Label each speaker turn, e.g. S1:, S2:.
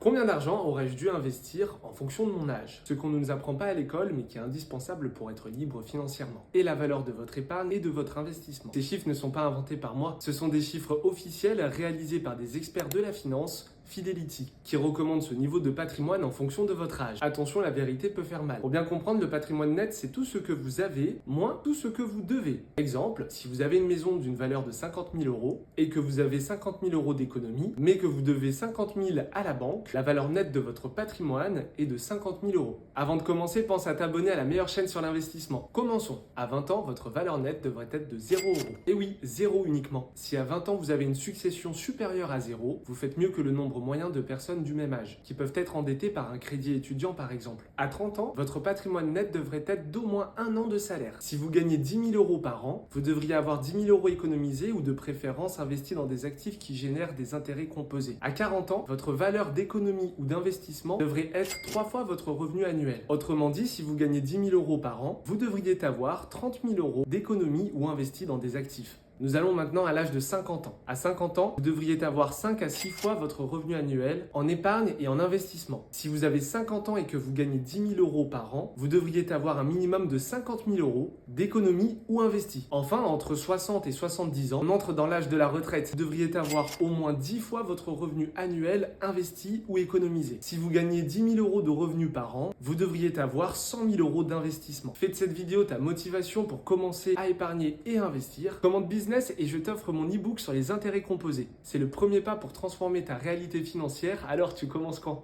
S1: Combien d'argent aurais-je dû investir en fonction de mon âge? Ce qu'on ne nous apprend pas à l'école, mais qui est indispensable pour être libre financièrement. Et la valeur de votre épargne et de votre investissement. Ces chiffres ne sont pas inventés par moi, ce sont des chiffres officiels réalisés par des experts de la finance, Fidelity, qui recommande ce niveau de patrimoine en fonction de votre âge. Attention, la vérité peut faire mal. Pour bien comprendre, le patrimoine net, c'est tout ce que vous avez, moins tout ce que vous devez. Exemple, si vous avez une maison d'une valeur de 50 000 euros et que vous avez 50 000 euros d'économie, mais que vous devez 50 000 à la banque, la valeur nette de votre patrimoine est de 50 000 euros. Avant de commencer, pense à t'abonner à la meilleure chaîne sur l'investissement. Commençons. À 20 ans, votre valeur nette devrait être de 0 euros. Et oui, 0 uniquement. Si à 20 ans, vous avez une succession supérieure à 0, vous faites mieux que le nombre moyen de personnes du même âge, qui peuvent être endettées par un crédit étudiant par exemple. À 30 ans, votre patrimoine net devrait être d'au moins 1 an de salaire. Si vous gagnez 10 000 euros par an, vous devriez avoir 10 000 euros économisés ou de préférence investis dans des actifs qui génèrent des intérêts composés. À 40 ans, votre valeur d'économie ou d'investissement devrait être 3 fois votre revenu annuel. Autrement dit, si vous gagnez 10 000 euros par an, vous devriez avoir 30 000 euros d'économie ou investis dans des actifs. Nous allons maintenant à l'âge de 50 ans. À 50 ans, vous devriez avoir 5 à 6 fois votre revenu annuel en épargne et en investissement. Si vous avez 50 ans et que vous gagnez 10 000 euros par an, vous devriez avoir un minimum de 50 000 euros d'économie ou investi. Enfin, entre 60 et 70 ans, on entre dans l'âge de la retraite. Vous devriez avoir au moins 10 fois votre revenu annuel investi ou économisé. Si vous gagnez 10 000 euros de revenus par an, vous devriez avoir 100 000 euros d'investissement. Fais de cette vidéo ta motivation pour commencer à épargner et investir. Commande business et je t'offre mon e-book sur les intérêts composés. C'est le premier pas pour transformer ta réalité financière, alors tu commences quand?